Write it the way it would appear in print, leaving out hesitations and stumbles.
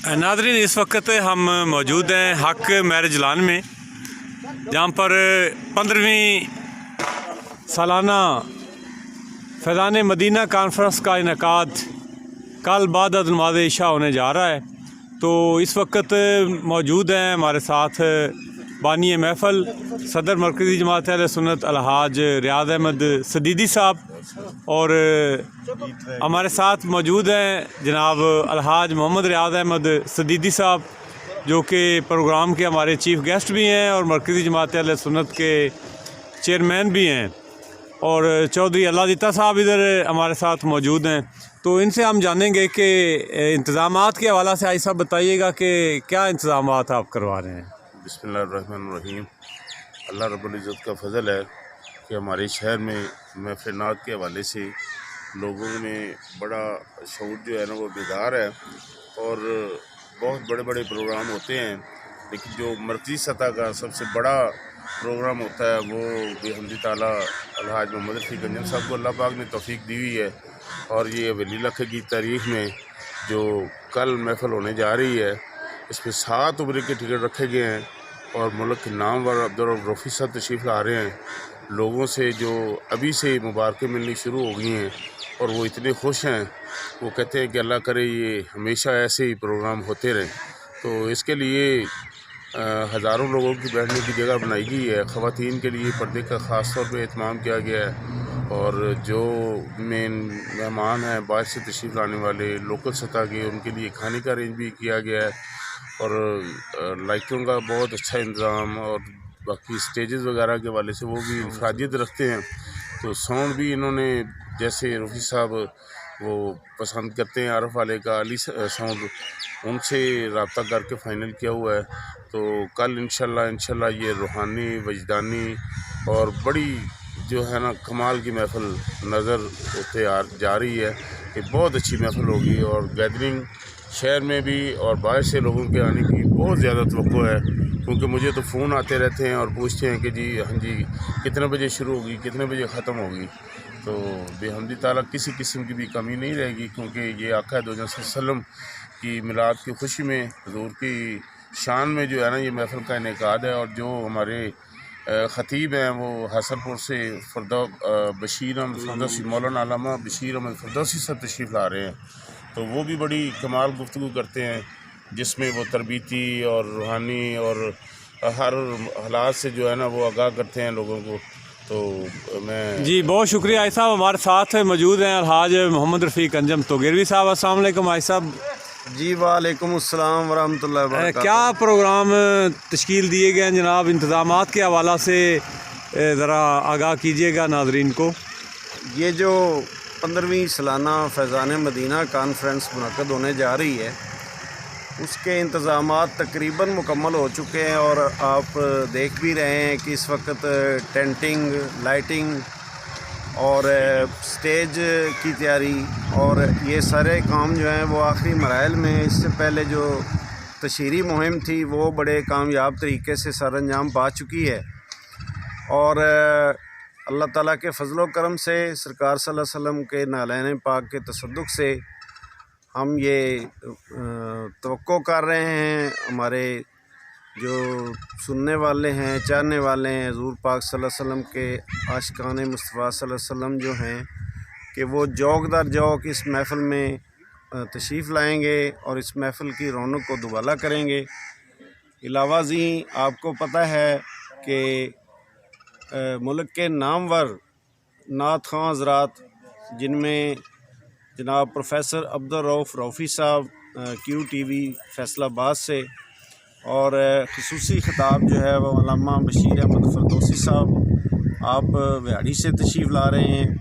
Nadreen, इस वक्त हम मौजूद हैं हक मैरिज लॉन में, जहाँ पर 15वीं सालाना फैज़ान मदीना कॉन्फ्रेंस का इनेकाद कल बाद नमाज इशा होने जा रहा है। तो इस वक्त मौजूद हैं हमारे साथ बानी महफ़ल सदर मरकज़ी जमात अहले सुन्नत अलहाज रियाद अहमद सदीदी साहब, और हमारे साथ मौजूद हैं जनाब अलहाज मोहम्मद रियाद अहमद सदीदी साहब, जो कि प्रोग्राम के हमारे चीफ़ गेस्ट भी हैं और मरकज़ी जमात अहले सुन्नत के चेयरमैन भी हैं, और चौधरी अल्लाह दिता साहब इधर हमारे साथ मौजूद हैं। तो इनसे हम जानेंगे कि इंतज़ामात के हवाला से आई साहब बताइएगा कि क्या इंतज़ामात आप करवा रहे हैं। बिस्मिल्लाहिर्रहमानिर्रहीम। अल्लाह रब्बुल इज़्ज़त का फ़ज़ल है कि हमारे शहर में महफ़िल के हवाले से लोगों में बड़ा शऊर जो है ना वो बेदार है, और बहुत बड़े बड़े प्रोग्राम होते हैं, लेकिन जो मरकज़ी सतह का सबसे बड़ा प्रोग्राम होता है वो बिहम्दि ताला अलहाज मोहम्मद रफ़ी गंजम साहब को अल्लाह पाक ने तौफ़ीक दी हुई है। और ये वली लखे की तारीख़ में जो कल महफ़िल होने जा रही है, इसमें 7 उम्र के टिकट रखे गए हैं, और मुल्क के नामवर अब्दुर्रऊफ़ रफ़ी साहब तशरीफ़ ला रहे हैं। लोगों से जो अभी से मुबारकें मिलनी शुरू हो गई हैं, और वो इतने खुश हैं, वो कहते हैं कि अल्लाह करे ये हमेशा ऐसे ही प्रोग्राम होते रहें। तो इसके लिए हज़ारों लोगों की बैठने की जगह बनाई गई है। ख़वातीन के लिए पर्दे का ख़ास तौर पे एहतमाम किया गया है, और जो मेन मेहमान हैं बाहर से तशरीफ़ लाने वाले लोकल सतह के, उनके लिए खाने का अरेंज भी किया गया है, और लाइटों का बहुत अच्छा इंतज़ाम, और बाकी स्टेजेस वगैरह के वाले से वो भी इंफरादियत रखते हैं। तो साउंड भी इन्होंने, जैसे रफ़ी साहब वो पसंद करते हैं आरफ वाले का अली साउंड, उनसे रब्ता करके फ़ाइनल किया हुआ है। तो कल इंशाल्लाह ये रूहानी वजदानी और बड़ी जो है ना कमाल की महफ़िल नज़र होते जा रही है कि बहुत अच्छी महफ़िल होगी, और गैदरिंग शहर में भी और बाहर से लोगों के आने की बहुत ज़्यादा तवक्को है, क्योंकि मुझे तो फ़ोन आते रहते हैं और पूछते हैं कि जी हाँ जी कितने बजे शुरू होगी, कितने बजे ख़त्म होगी। तो बिहम्दि ताला किसी किस्म की भी कमी नहीं रहेगी, क्योंकि ये आका दो वसल्लम की मिलाद की खुशी में हुज़ूर की शान में जो है ना ये महफ़िल का इनेकाद है। और जो हमारे ख़तीब हैं वो हसनपुर से बशीर अहमद फ़िरदौसी, मौलाना अल्लामा बशीर अहमद फ़िरदौसी सब तशरीफ़ ला रहे हैं। तो वो भी बड़ी कमाल गुफ्तगू करते हैं, जिसमें वो तरबीती और रूहानी और हर हालात से जो है ना वो आगाह करते हैं लोगों को। तो मैं जी बहुत शुक्रिया आई साहब। हमारे साथ मौजूद हैं अलहाज मोहम्मद रफ़ी गंजम तोगरवी साहब। अस्सलाम वालेकुम आई साहब। जी वालेकुम अस्सलाम वरहमतुल्लाहि वबरकातुहू। क्या प्रोग्राम तश्कील दिए गए हैं जनाब, इंतज़ामात के हवाला से ज़रा आगाह कीजिएगा नाज़रीन को। ये जो 15वीं सालाना फैज़ान मदीना कॉन्फ्रेंस मुनक़्क़द होने जा रही है, उसके इंतज़ामात तकरीबन मुकम्मल हो चुके हैं, और आप देख भी रहे हैं कि इस वक्त टेंटिंग, लाइटिंग और स्टेज की तैयारी और ये सारे काम जो हैं वो आखिरी मराइल में। इससे पहले जो तशहीरी मुहिम थी वो बड़े कामयाब तरीके से सर अंजाम पा चुकी है, और अल्लाह ताला के फ़ज़ल व करम से, सरकार सल्लल्लाहु अलैहि वसल्लम के नालैन पाक के तसद्दुक़ से हम ये तवक्को कर रहे हैं, हमारे जो सुनने वाले हैं, चाहने वाले हैं हुज़ूर पाक सल्लल्लाहु अलैहि वसल्लम के आशिकान मुस्तफ़ा सल्लल्लाहु अलैहि वसल्लम जो हैं, कि वो जौक दर जौक इस महफ़िल में तशरीफ़ लाएंगे और इस महफ़िल की रौनक को दुबाला करेंगे। अलावा जी आपको पता है कि मुल्क के नामवर नात ख़ां हज़रात, जिनमें जनाब प्रोफेसर अब्दुर्रऊफ़ रफ़ी साहब QTV फैसलाबाद से, और ख़ुसूसी ख़िताब जो है वो अल्लामा बशीर अहमद फ़िरदौसी साहब आप व्याड़ी से तशरीफ़ ला रहे हैं।